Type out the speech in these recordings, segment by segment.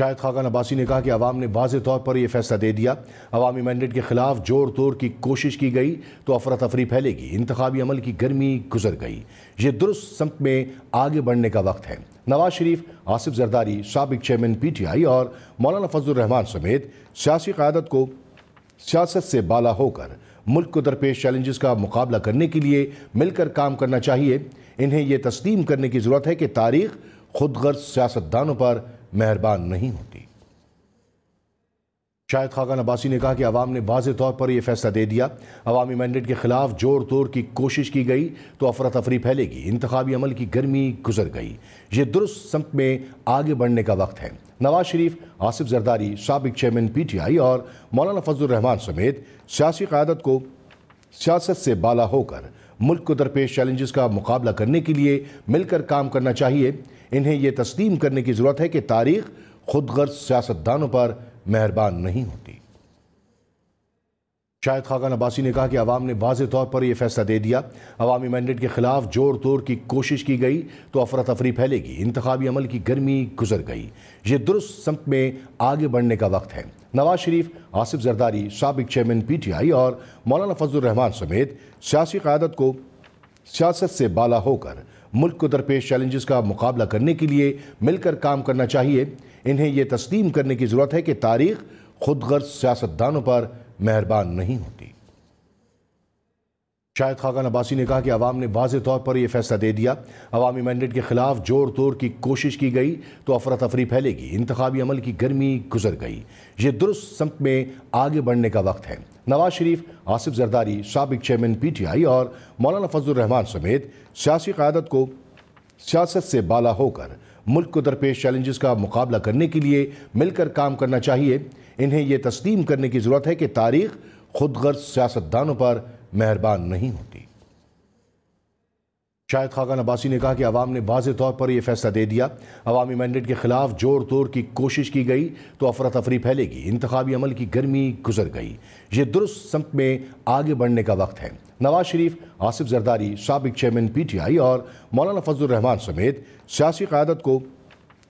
शाहिद खाकान अब्बासी ने कहा कि अवाम ने वाज़ेह तौर पर यह फैसला दे दिया, अवामी मैंडेट के खिलाफ जोड़ तोड़ की कोशिश की गई तो अफरा तफरी फैलेगी। इंतखाबी अमल की गर्मी गुजर गई, ये दुरुस्त समत में आगे बढ़ने का वक्त है। नवाज शरीफ, आसिफ जरदारी, साबिक चेयरमैन PTI और मौलाना फजलुर रहमान समेत सियासी क़यादत को सियासत से बाला होकर मुल्क को दरपेश चैलेंजेस का मुकाबला करने के लिए मिलकर काम करना चाहिए। इन्हें यह तस्लीम करने की ज़रूरत है कि तारीख खुदगर्ज सियासतदानों पर मेहरबान नहीं होती। शाहिद खाकान अब्बासी ने कहा कि अवाम ने वाज़ेह तौर पर यह फैसला दे दिया, अवामी मैंडेट के खिलाफ जोड़ तोड़ की कोशिश की गई तो अफरा तफरी फैलेगी। इंतखाबी अमल की गर्मी गुजर गई, ये दुरुस्त समत में आगे बढ़ने का वक्त है। नवाज शरीफ, आसिफ जरदारी, साबिक चेयरमैन PTI और मौलाना फजलुर रहमान समेत सियासी क़यादत को सियासत से बाला होकर मुल्क को दरपेश चैलेंजेस का मुकाबला करने के लिए मिलकर काम करना चाहिए। इन्हें यह तस्लीम करने की ज़रूरत है कि तारीख खुदगर्ज सियासतदानों पर मेहरबान नहीं होती। शाहिद खाकान अब्बासी ने कहा कि अवाम ने वाज़ेह तौर पर यह फैसला दे दिया, अवामी मैंडेट के खिलाफ जोड़ तोड़ की कोशिश की गई तो अफरा तफरी फैलेगी। इंतखाबी अमल की गर्मी गुजर गई, ये दुरुस्त समत में आगे बढ़ने का वक्त है। नवाज शरीफ, आसिफ जरदारी, साबिक चेयरमैन PTI और मौलाना फजलुर रहमान समेत सियासी क़यादत को सियासत से बाला होकर मुल्क को दरपेश चैलेंजेस का मुकाबला करने के लिए मिलकर काम करना चाहिए। इन्हें यह तस्लीम करने की ज़रूरत है कि तारीख खुदगर्ज सियासतदानों पर मेहरबान नहीं होती। शाहिद खाकान अब्बासी ने कहा कि अवाम ने वाज़ेह तौर पर यह फैसला दे दिया, अवामी मैंडेट के खिलाफ जोड़ तोड़ की कोशिश की गई तो अफरा तफरी फैलेगी। इंतखाबी अमल की गर्मी गुजर गई, ये दुरुस्त समत में आगे बढ़ने का वक्त है। नवाज शरीफ, आसिफ जरदारी, साबिक चेयरमैन PTI और मौलाना फजलुर रहमान समेत सियासी क़यादत को सियासत से बाला होकर मुल्क को दरपेश चैलेंजेस का मुकाबला करने के लिए मिलकर काम करना चाहिए। इन्हें यह तस्लीम करने की ज़रूरत है कि तारीख खुदगर्ज सियासतदानों पर मेहरबान नहीं होती। शाहिद खाकान अब्बासी ने कहा कि अवाम ने वाज़ेह तौर पर यह फैसला दे दिया, अवामी मैंडेट के खिलाफ जोड़ तोड़ की कोशिश की गई तो अफरा तफरी फैलेगी। इंतखाबी अमल की गर्मी गुजर गई, ये दुरुस्त समत में आगे बढ़ने का वक्त है। नवाज शरीफ, आसिफ जरदारी, साबिक चेयरमैन PTI और मौलाना फजलुर रहमान समेत सियासी क़यादत को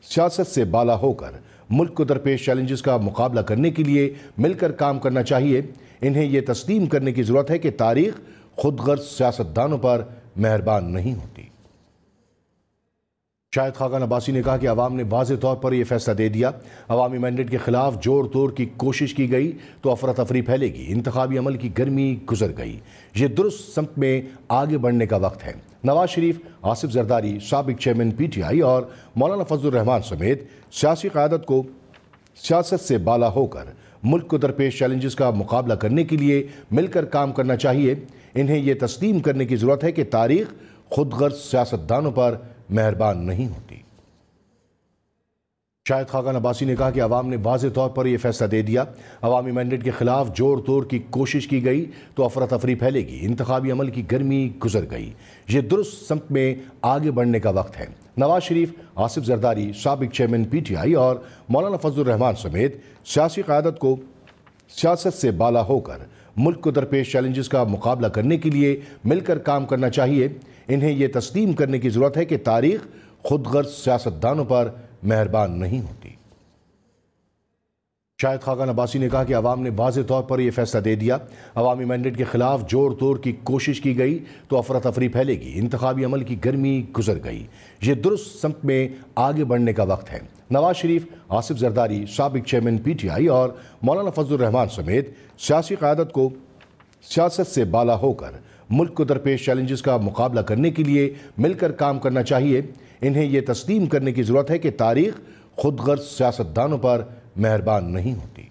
सियासत से बाला होकर मुल्क को दरपेश चैलेंजेस का मुकाबला करने के लिए मिलकर काम करना चाहिए। इन्हें यह तस्लीम करने की ज़रूरत है कि तारीख खुदगर्ज सियासतदानों पर मेहरबान नहीं होती। शाहिद खाकान अब्बासी ने कहा कि अवाम ने वाज़ेह तौर पर यह फैसला दे दिया, अवामी मैंडेट के खिलाफ जोड़ तोड़ की कोशिश की गई तो अफरा तफरी फैलेगी। इंतखाबी अमल की गर्मी गुजर गई, ये दुरुस्त समत में आगे बढ़ने का वक्त है। नवाज शरीफ, आसिफ जरदारी, साबिक चेयरमैन PTI और मौलाना फजलुर रहमान समेत सियासी क़यादत को सियासत से बाला होकर मुल्क को दरपेश चैलेंजेस का मुकाबला करने के लिए मिलकर काम करना चाहिए। इन्हें यह तस्लीम करने की ज़रूरत है कि तारीख खुदगर्ज सियासतदानों पर मेहरबान नहीं होती। शाहिद खाकान अब्बासी ने कहा कि अवाम ने वाज़ेह तौर पर यह फैसला दे दिया, अवामी मैंडेट के खिलाफ जोड़ तोड़ की कोशिश की गई तो अफरा तफरी फैलेगी। इंतखाबी अमल की गर्मी गुजर गई, ये दुरुस्त समत में आगे बढ़ने का वक्त है। नवाज शरीफ, आसिफ जरदारी, साबिक चेयरमैन PTI और मौलाना फजलुर रहमान समेत सियासी क़यादत को सियासत से बाला होकर मुल्क को दरपेश चैलेंजेस का मुकाबला करने के लिए मिलकर काम करना चाहिए। इन्हें यह तस्लीम करने की ज़रूरत है कि तारीख खुदगर्ज सियासतदानों पर मेहरबान नहीं होती। शाहिद खाकान अब्बासी ने कहा कि अवाम ने वाज़ेह तौर पर यह फैसला दे दिया, अवामी मैंडेट के खिलाफ जोड़ तोड़ की कोशिश की गई तो अफरा तफरी फैलेगी। इंतखाबी अमल की गर्मी गुजर गई, ये दुरुस्त समत में आगे बढ़ने का वक्त है। नवाज शरीफ, आसिफ जरदारी, साबिक चेयरमैन PTI और मौलाना फजलुर रहमान समेत सियासी क़यादत को सियासत से बाला होकर मुल्क को दरपेश चैलेंजेस का मुकाबला करने के लिए मिलकर काम करना चाहिए। इन्हें यह तस्लीम करने की ज़रूरत है कि तारीख खुदगर्ज सियासतदानों पर मेहरबान नहीं होती।